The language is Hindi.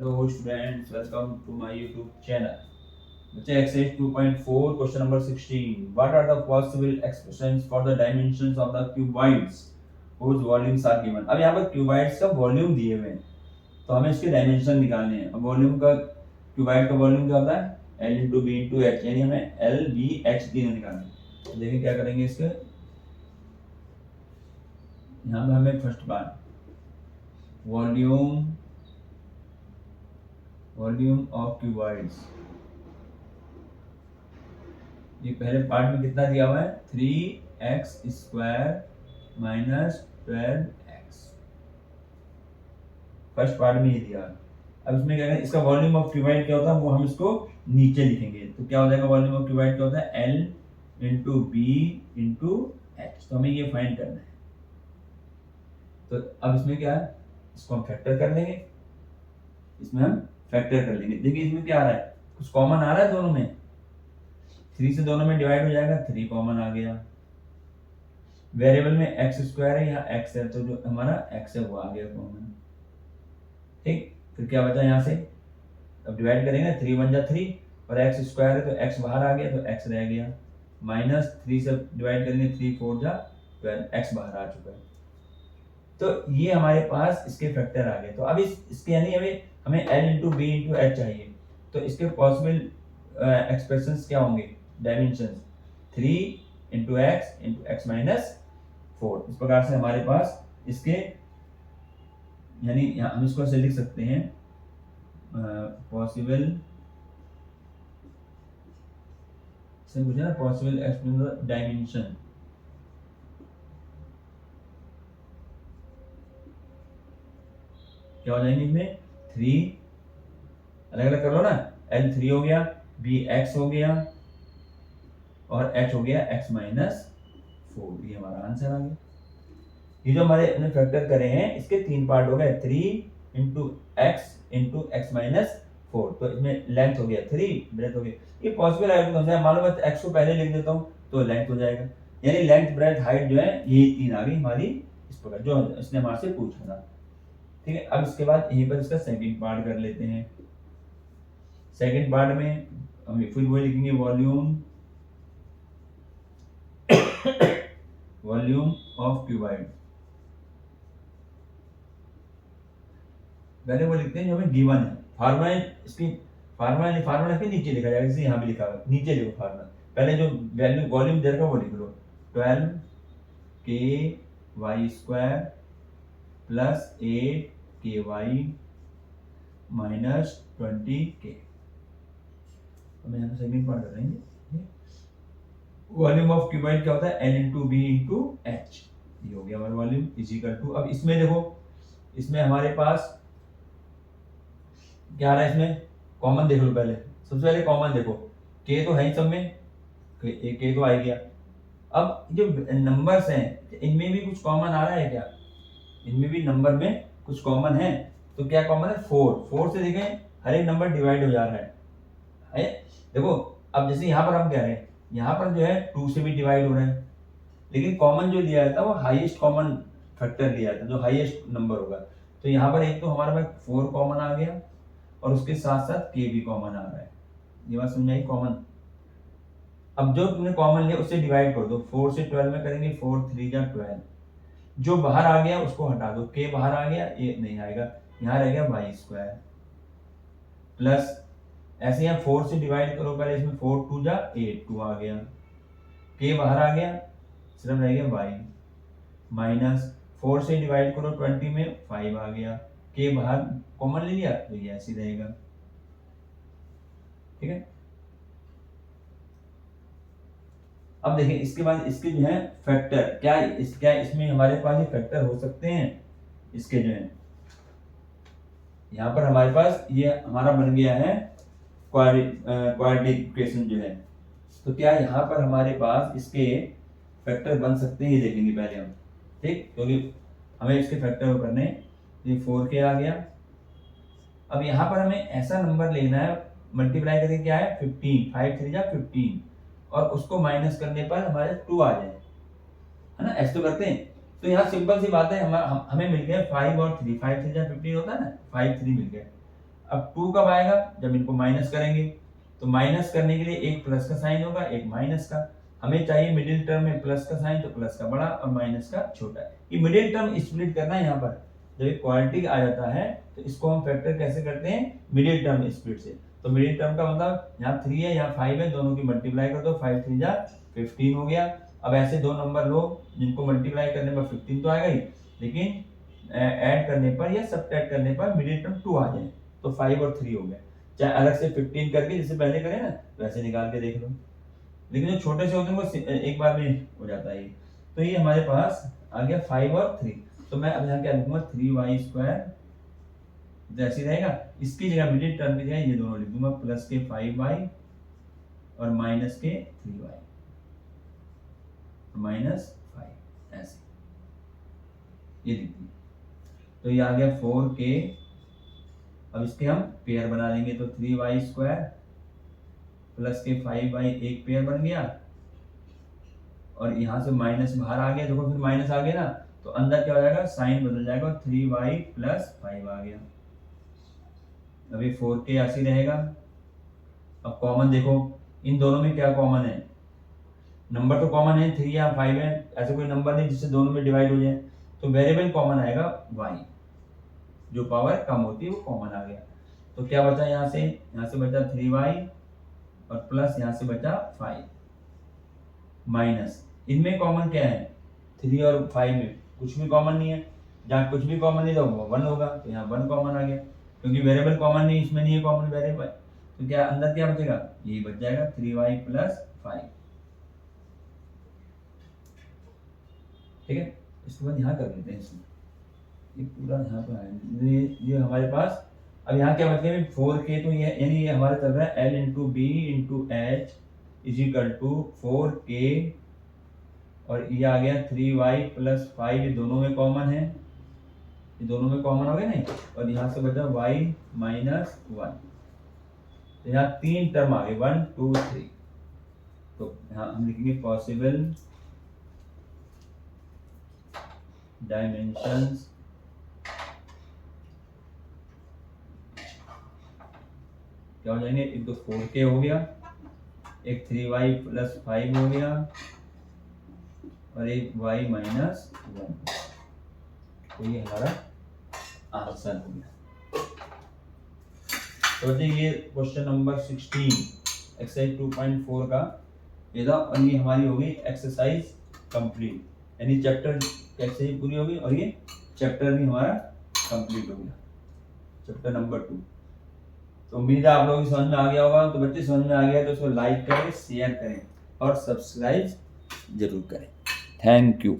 Hello students, welcome to my YouTube channel. बच्चे exercise 2.4 question number 16. What are the possible expressions for the dimensions of the cuboids whose volumes are given? अब यहाँ पर cuboids का वॉल्यूम दिए हुए हैं, तो हमें इसके डायमेंशन निकालने हैं। अब वॉल्यूम का क्यूबाइड का वॉल्यूम क्या होता है? L into B into H, यानी हमें L B H तीनों निकालने हैं। तो देखिए क्या करेंगे इसके, यहाँ पे हमें first bar volume of cuboids, ये पहले पार्ट में कितना दिया हुआ है? 3x² minus 12x, first part में ये दिया है। अब इसमें क्या करें, इसका वॉल्यूम ऑफ क्यूबॉइड क्या होता है वो हम इसको नीचे लिखेंगे। तो क्या हो जाएगा, वॉल्यूम ऑफ क्यूबॉइड क्या होता है? L into B into H. तो हमें ये फाइंड करना है। तो अब इसमें क्या है, इसको हम फैक्टर कर लेंगे, इसमें हम फैक्टर कर लेंगे। देखिए इसमें क्या आ रहा है, कुछ कॉमन आ रहा है दोनों में, 3 से दोनों में डिवाइड हो जाएगा, 3 कॉमन आ गया। वेरिएबल में x² है, यहाँ x है, तो जो हमारा x है वो आ गया कॉमन। ठीक, फिर क्या बचा यहाँ से, अब डिवाइड करेंगे, 3 1 जा 3 और x² है तो x बाहर आ गया तो x रह गया, माइनस 3 से डिवाइड करेंगे, 3 4 जा 12, x बाहर आ चुका है। तो ये हमारे पास इसके फैक्टर आ गए। तो अब इसके यानी हमें L into B into H चाहिए। तो इसके पॉसिबल एक्सप्रेशंस क्या होंगे, डायमेंशंस 3 इंटू एक्स माइनस 4। इस प्रकार से हमारे पास इसके, यानी हम इसको ऐसे लिख सकते हैं, पॉसिबल से पूछे ना, पॉसिबल एक्सप्रेशन डायमेंशन, क्या हो जाएंगे इसमें, 3 अलग अलग कर लो ना, L 3 हो गया, B x हो गया और H हो गया x माइनस 4। ये हमारा आंसर आ गया। ये जो हमारे हमने फैक्टर करे हैं इसके 3 पार्ट हो गए, 3 इंटू एक्स माइनस 4। तो इसमें लेंथ हो गया 3, ब्रेथ हो गया। ये पॉसिबल है, मान लो मैं x को पहले लिख देता हूँ तो लेंथ हो जाएगा, यानी लेंथ ब्रेथ हाइट जो है ये 3 आ गई हमारी, इस प्रकार जो इसने हमारे से पूछा था। ठीक है, अब इसके बाद यहीं पर इसका सेकंड पार्ट कर लेते हैं। सेकंड पार्ट में हम फिर वही लिखेंगे, वॉल्यूम ऑफ क्यूबाइड। पहले वो लिखते हैं जो हमें गिवन है, फार्मूला इसकी, फार्मूला के नीचे लिखा जाएगा, जैसे यहाँ भी लिखा हुआ, नीचे लिखो फार्मूला, पहले जो वैल्यू वॉल्यूम दे रखा है वो लिख लो, 12ky² plus 8ky minus 20k। अब यहाँ पे सेकंड पार्ट कर लेंगे, वॉल्यूम ऑफ क्यूबाइड क्या होता है, L into B into H. ये हो गया हमारा वॉल्यूम इज इक्वल टू, अब इसमें देखो, इसमें हमारे पास क्या आ रहा है, इसमें कॉमन देख लो, पहले सबसे पहले कॉमन देखो, k तो है ही सब में, k तो आ गया। अब जो नंबर्स हैं इनमें भी कुछ कॉमन आ रहा है क्या, इनमें भी नंबर में कुछ कॉमन है, तो क्या कॉमन है, 4 से देखें हर एक नंबर डिवाइड हो जा रहा है। देखो अब जैसे यहाँ पर हम कह रहे हैं, यहाँ पर जो है 2 से भी डिवाइड हो रहे हैं, लेकिन कॉमन जो लिया था वो हाईएस्ट कॉमन फैक्टर लिया था, जो हाईएस्ट नंबर होगा। तो यहाँ पर एक तो हमारा में 4 कॉमन आ गया और उसके साथ साथ k भी कॉमन आ रहा है। ये बात समझ आई, कॉमन। अब जो तुमने कॉमन लिया उससे डिवाइड कर दो, 4 से 12 में करेंगे, 4 3 जा 12, जो बाहर आ गया उसको हटा दो, k बाहर आ गया, ये नहीं आएगा, यहाँ रह गया y² प्लस, ऐसे यहाँ 4 से डिवाइड करो पहले, इसमें 4 2 जा 8, 2 आ गया, k बाहर आ गया, सिर्फ रह गया y, माइनस 4 से डिवाइड करो 20 में, 5 आ गया, k बाहर कॉमन ले लिया तो ये ऐसे रहेगा। ठीक है, अब देखिए इसके बाद इसके जो है फैक्टर क्या, इसमें हमारे पास ये फैक्टर हो सकते हैं, इसके जो है यहाँ पर हमारे पास ये हमारा बन गया है क्वाड्रेटिक इक्वेशन जो है। तो क्या यहाँ पर हमारे पास इसके फैक्टर बन सकते हैं, ये देखेंगे पहले हम। ठीक, क्योंकि हमें इसके फैक्टर करने, ये 4k आ गया। अब यहाँ पर हमें ऐसा नंबर लेना है, मल्टीप्लाई करके क्या है 15, 5 3 जा 15, और उसको माइनस करने पर हमारे 2 आ जाए, है ना, ऐसे तो करते हैं। तो यहाँ सिंपल सी बात है, हमें मिल गया 5 और 3, 5 3 जा 15 होता है ना, 5 3 मिल गया। अब 2 कब आएगा, जब इनको माइनस करेंगे। तो माइनस करने के लिए एक प्लस का साइन होगा, एक माइनस का। हमें चाहिए मिडिल टर्म में प्लस का साइन, तो प्लस का बड़ा और माइनस का छोटा। ये मिडिल टर्म स्प्लिट करना है यहाँ पर। जब एक क्वालिटी आ जाता है तो इसको हम फैक्टर कैसे करते हैं, मिडिल टर्म स्प्लिट से। तो मिडिल टर्म का मतलब यहाँ 3 है, यहाँ 5 है, दोनों की मल्टीप्लाई कर दो, 5 3 जा 15 हो गया। अब ऐसे दो नंबर लो जिनको मल्टीप्लाई करने पर 15 तो आएगा ही, लेकिन ऐड करने पर या सब्ट्रैक्ट करने पर मिडिल टर्म 2 आ जाए, तो 5 और 3 हो गया। चाहे अलग से 15 करके जैसे पहले करें ना वैसे निकाल के देख लो, लेकिन जो छोटे से होते हैं वो एक बार में हो जाता है। तो ये हमारे पास आ गया 5 और 3। तो मैं अब यहाँ क्या लिखूंगा, 3y² जैसे रहेगा, इसकी जगह मिडिल टर्म की जगह ये दोनों लिख दूंगा, प्लस के 5y और माइनस के 3y -5, ऐसे ये लिख दिया। तो ये आ गया 4k। अब इसके हम पेयर बना लेंगे, तो 3y² प्लस के 5y एक पेयर बन गया, और यहाँ से माइनस बाहर आ गया, देखो फिर माइनस आ गया ना, तो अंदर क्या हो जाएगा, साइन बदल जाएगा, 3y + 5 आ गया। अभी 4k ऐसे रहेगा। अब कॉमन देखो, इन दोनों में क्या कॉमन है, नंबर तो कॉमन है, 3 या 5 है, ऐसे कोई नंबर नहीं जिससे दोनों में डिवाइड हो जाए। तो वेरिएबल कॉमन आएगा y, जो पावर कम होती है वो कॉमन आ गया। तो क्या बचा यहाँ से बचा 3y और प्लस यहाँ से बचा 5 माइनस, इनमें कॉमन क्या है, 3 और 5 में कुछ भी कॉमन नहीं है, जहाँ कुछ भी कॉमन नहीं तो 1 होगा, तो यहाँ 1 कॉमन आ गया, क्योंकि वेरिएबल कॉमन नहीं, इसमें नहीं है कॉमन वेरिएबल। तो क्या अंदर क्या बचेगा, यही बच जाएगा 3y + 5। ठीक है, इसके बाद यहाँ कर लेते हैं, इसमें ये पूरा यहाँ पे आया, ये हमारे पास। अब यहाँ क्या बच गया, 4k, तो ये यानी ये हमारा चल रहा है L × B × H = 4k, और ये आ गया 3y + 5, ये दोनों में कॉमन है, ये दोनों में कॉमन हो गया नहीं, और यहाँ से बचा y - 1। तो यहाँ 3 टर्म आ गए, 1 2 3। तो यहाँ हम लिखेंगे पॉसिबल डायमेंशंस क्या हो जाएंगे, एक तो 4k हो गया, एक 3y + 5 हो गया, और एक y - 1। तो ये हमारा आंसर हो गया। तो ये क्वेश्चन नंबर 16 एक्सरसाइज 2.4 का ये था, और ये हमारी हो गई एक्सरसाइज कंप्लीट, यानी चैप्टर कैसे ही पूरी होगी, और ये चैप्टर भी हमारा कंप्लीट हो गया, चैप्टर नंबर 2। तो उम्मीद है आप लोगों की समझ में आ गया होगा। तो बच्चे समझ में आ गया तो उसको लाइक करें, शेयर करें और सब्सक्राइब जरूर करें। Thank you.